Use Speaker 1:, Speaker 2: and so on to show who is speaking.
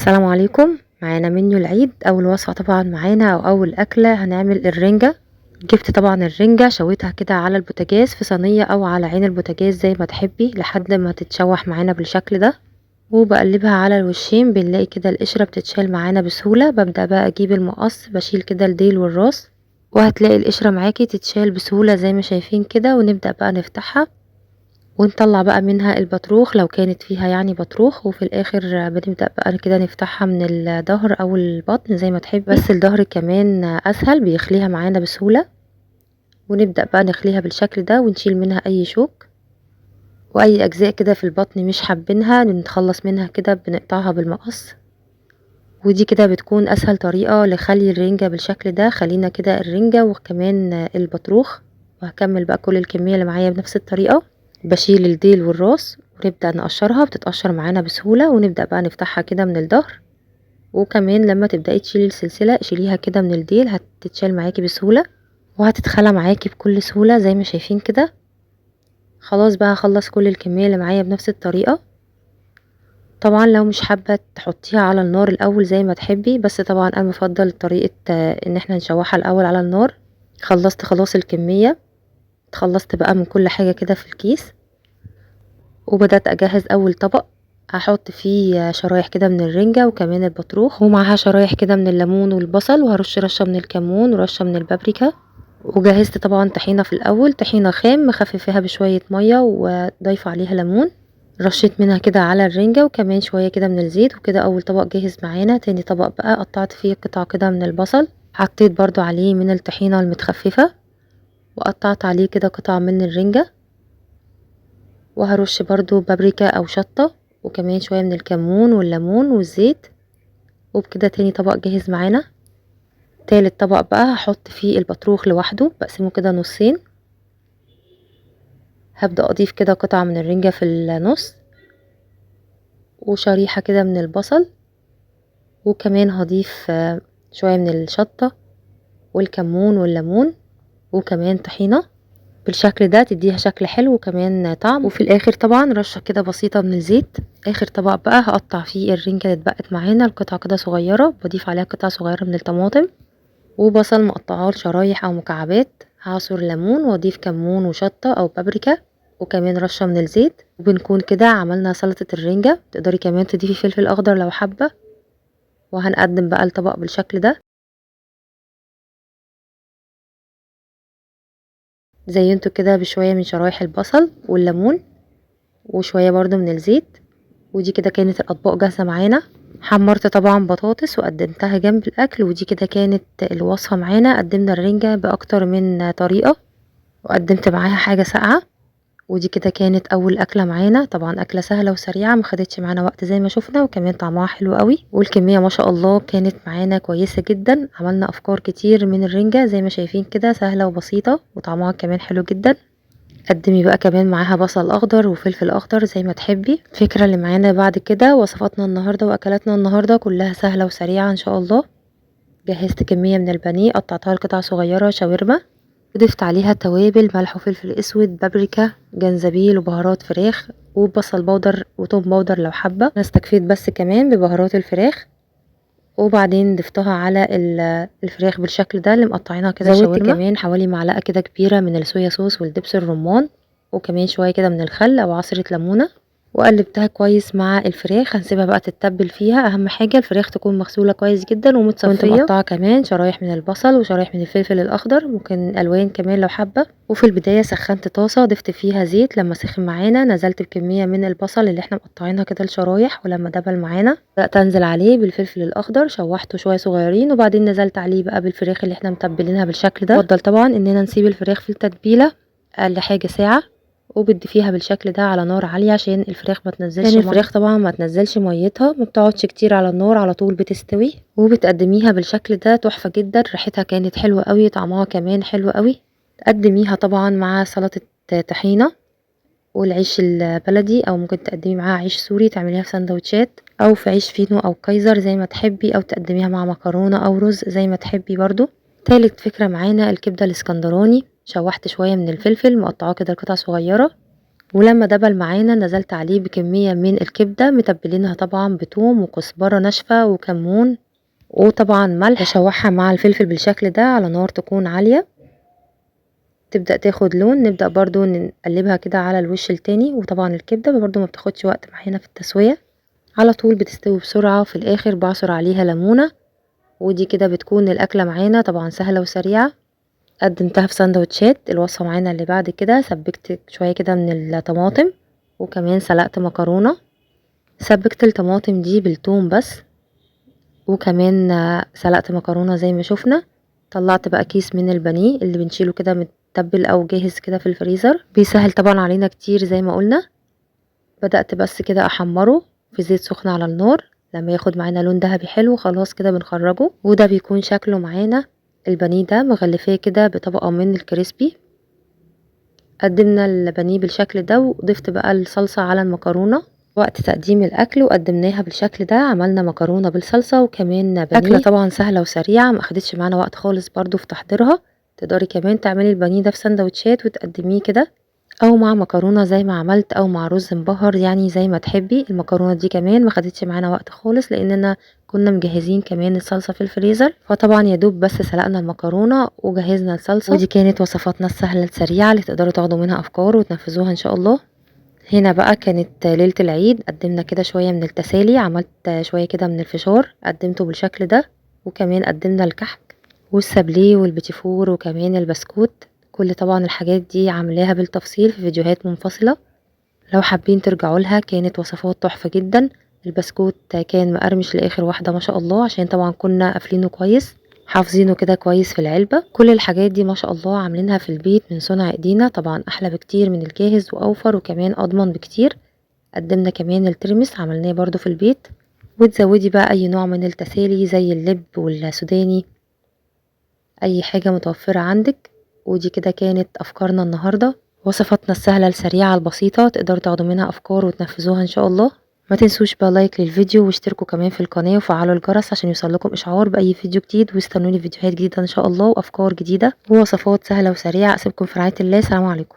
Speaker 1: السلام عليكم. معانا منيو العيد. اول وصفة طبعا معانا او اول اكلة هنعمل الرنجة. جبت طبعا الرنجة شويتها كده على البوتاجاز في صينية او على عين البوتاجاز زي ما تحبي لحد ما تتشوح معانا بالشكل ده، وبقلبها على الوشين. بنلاقي كده القشرة بتتشال معانا بسهولة. ببدأ بقى اجيب المقص بشيل كده الديل والراس، وهتلاقي القشرة معاكي تتشال بسهولة زي ما شايفين كده. ونبدأ بقى نفتحها ونطلع بقى منها البطروخ لو كانت فيها يعني بطروخ، وفي الاخر بنبدأ بقى كده نفتحها من الظهر او البطن زي ما تحبي، بس الظهر كمان اسهل بيخليها معانا بسهولة. ونبدأ بقى نخليها بالشكل ده ونشيل منها اي شوك واي اجزاء كده في البطن مش حابينها نتخلص منها كده بنقطعها بالمقص. ودي كده بتكون اسهل طريقة لخلي الرنجة بالشكل ده. خلينا كده الرنجة وكمان البطروخ، وهكمل بقى كل الكمية اللي معايا بنفس الطريقة. بشيل الديل والراس ونبدأ نقشرها، بتتقشر معانا بسهولة. ونبدأ بقى نفتحها كده من الظهر، وكمان لما تبدأي تشيلي السلسلة شيليها كده من الديل هتتشال معاكي بسهولة وهتتخلى معاكي بكل سهولة زي ما شايفين كده. خلاص بقى هخلص كل الكمية اللي معايا بنفس الطريقة. طبعا لو مش حابة تحطيها على النار الاول زي ما تحبي، بس طبعا انا بفضل طريقة ان احنا نشوحها الاول على النار. خلصت خلاص الكمية، اتخلصت بقى من كل حاجة كده في الكيس، وبدأت اجهز اول طبق. هحط فيه شرايح كده من الرنجة وكمان البطروخ، ومعها شرايح كده من الليمون والبصل، وهرش رشة من الكمون ورشة من البابريكا. وجهزت طبعا طحينة في الاول، طحينة خام مخففاها بشوية مية وضايفة عليها ليمون. رشيت منها كده على الرنجة وكمان شوية كده من الزيت، وكده اول طبق جاهز معانا. تاني طبق بقى قطعت فيه قطع كده من البصل، حطيت برضو عليه من الطحينة المتخففة، وقطعت عليه كده قطع من الرنجة. وهرش برضو بابريكا او شطة وكمان شوية من الكمون والليمون والزيت. وبكده تاني طبق جاهز معانا. تالت طبق بقى هحط فيه البطروخ لوحده، بقسمه كده نصين. هبدأ اضيف كده قطعة من الرنجة في النص، وشريحة كده من البصل، وكمان هضيف شوية من الشطة والكمون والليمون وكمان طحينة بالشكل ده تديها شكل حلو وكمان طعم. وفي الاخر طبعا رشة كده بسيطة من الزيت. اخر طبق بقى هقطع فيه الرنجة اللي اتبقت معانا القطع كده صغيرة، بضيف عليها قطع صغيرة من الطماطم وبصل مقطعاه شرايح او مكعبات. هعصر ليمون واضيف كمون وشطة او بابريكا وكمان رشة من الزيت، وبنكون كده عملنا سلطة الرنجة. تقدري كمان تضيفي فلفل اخضر لو حابة. وهنقدم بقى الطبق بالشكل ده. زينته كده بشوية من شرايح البصل والليمون وشوية برضو من الزيت. ودي كده كانت الاطباق جاهزة معانا. حمرت طبعا بطاطس وقدمتها جنب الاكل. ودي كده كانت الوصفة معانا. قدمنا الرنجة باكتر من طريقة وقدمت معاها حاجة ساقعة. ودي كده كانت اول اكلة معانا. طبعا اكلة سهلة وسريعة مخدتش معانا وقت زي ما شفنا، وكمان طعمها حلو قوي والكمية ما شاء الله كانت معانا كويسة جدا. عملنا افكار كتير من الرنجة زي ما شايفين كده، سهلة وبسيطة وطعمها كمان حلو جدا. قدمي بقى كمان معاها بصل اخضر وفلفل اخضر زي ما تحبي. الفكرة اللي معانا بعد كده وصفاتنا النهاردة واكلاتنا النهاردة كلها سهلة وسريعة ان شاء الله. جهزت كمية من البانيه قطعتها لقطع صغيرة شاورما، وضفت عليها توابل ملح وفلفل اسود بابريكا جنزبيل وبهارات فراخ وبصل بودر وتوم بودر لو حابة. انا استكفيت بس كمان ببهارات الفراخ. وبعدين ضفتها على الفراخ بالشكل ده اللي مقطعينها كده شاورما. زودت كمان حوالي معلقة كده كبيرة من الصويا صوص والدبس الرمان، وكمان شوية كده من الخل او عصرة ليمونة، وقلبتها كويس مع الفراخ. هنسيبها بقى تتبل فيها. اهم حاجة الفراخ تكون مغسولة كويس جدا ومتصفية. كنت مقطعة كمان شرايح من البصل وشرايح من الفلفل الاخضر، ممكن الوان كمان لو حابة. وفي البداية سخنت طاسة ضفت فيها زيت. لما سخن معانا نزلت بكمية من البصل اللي احنا مقطعينها كده الشرايح، ولما دبل معانا بدأت انزل عليه بالفلفل الاخضر شوحته شوية صغيرين، وبعدين نزلت عليه بقى بالفراخ اللي احنا متبلينها بالشكل ده. بفضل طبعا اننا نسيب الفراخ في التتبيلة اقل حاجة ساعة، وبتضيفيها بالشكل ده على نار عالية عشان الفراخ ما تنزلش يعني الفراخ طبعا ما تنزلش ميتها، ما بتقعدش كتير على النار، على طول بتستوي. وبتقدميها بالشكل ده تحفة جدا. ريحتها كانت حلوة قوي، طعمها كمان حلو قوي. تقدميها طبعا مع سلطة طحينة والعيش البلدي، او ممكن تقدمي معاها عيش سوري تعمليها في سندوتشات، او في عيش فينو او كايزر زي ما تحبي، او تقدميها مع مكرونة او رز زي ما تحبي برضو. تالت فكرة معانا الكبدة الاسكندراني. شوحت شوية من الفلفل مقطعاه كده قطع صغيرة، ولما دبل معانا نزلت عليه بكمية من الكبدة متبلينها طبعا بتوم وكزبرة ناشفة وكمون وطبعا ملح. بشوحها مع الفلفل بالشكل ده على نار تكون عالية، تبدأ تاخد لون. نبدأ برضو نقلبها كده على الوش التاني. وطبعا الكبدة برضو ما بتاخدش وقت معانا في التسوية، على طول بتستوي بسرعة. في الاخر بعصر عليها ليمونة، ودي كده بتكون الاكلة معانا طبعا سهلة وسريعة. قدمتها في سندوتشات. الوصفة معانا اللي بعد كده سبكت شوية كده من الطماطم، وكمان سلقت مكرونة. سبكت الطماطم دي بالثوم بس، وكمان سلقت مكرونة زي ما شفنا. طلعت بقى كيس من البانيه اللي بنشيله كده متبل او جاهز كده في الفريزر، بيسهل طبعا علينا كتير زي ما قلنا. بدأت بس كده احمره في زيت سخن على النار. لما ياخد معانا لون ذهبي حلو خلاص كده بنخرجه. وده بيكون شكله معانا. البانيه ده مغلفاه كده بطبقة من الكريسبي. قدمنا البانيه بالشكل ده، وضفت بقى الصلصة على المكرونة وقت تقديم الاكل، وقدمناها بالشكل ده. عملنا مكرونة بالصلصة وكمان بانيه. اكلة طبعا سهلة وسريعة، ما اخدتش معانا وقت خالص برضو في تحضيرها. تقدري كمان تعملي البانيه ده في سندوتشات وتقدميه كده، او مع مكرونه زي ما عملت، او مع رز مبهر، يعني زي ما تحبي. المكرونه دي كمان ما خدتش معانا وقت خالص، لاننا كنا مجهزين كمان الصلصه في الفريزر. فطبعا يا دوب بس سلقنا المكرونه وجهزنا الصلصه. ودي كانت وصفاتنا السهله السريعه اللي تقدروا تاخدوا منها افكار وتنفذوها ان شاء الله. هنا بقى كانت ليله العيد. قدمنا كده شويه من التسالي. عملت شويه كده من الفشار قدمته بالشكل ده، وكمان قدمنا الكحك والسابليه والبيتيفور وكمان البسكوت. كل طبعا الحاجات دي عاملاها بالتفصيل في فيديوهات منفصلة، لو حابين ترجعوا لها. كانت وصفات تحفة جدا. البسكوت كان مقرمش لاخر واحدة ما شاء الله، عشان طبعا كنا قافلينه كويس حافظينه كده كويس في العلبة. كل الحاجات دي ما شاء الله عاملينها في البيت من صنع ايدينا، طبعا احلى بكتير من الجاهز واوفر وكمان اضمن بكتير. قدمنا كمان الترمس عملناه برضو في البيت. وتزودي بقى اي نوع من التسالي زي اللب والسوداني، اي حاجة متوفرة عندك. ودي كده كانت افكارنا النهاردة، وصفاتنا السهلة السريعة البسيطة تقدروا تاخدوا منها افكار وتنفذوها ان شاء الله. ما تنسوش بقى لايك للفيديو، واشتركوا كمان في القناة وفعلوا الجرس عشان يوصلكم اشعار باي فيديو جديد. واستنوني فيديوهات جديدة ان شاء الله، وافكار جديدة ووصفات سهلة وسريعة. اسيبكم في رعاية الله. سلام عليكم.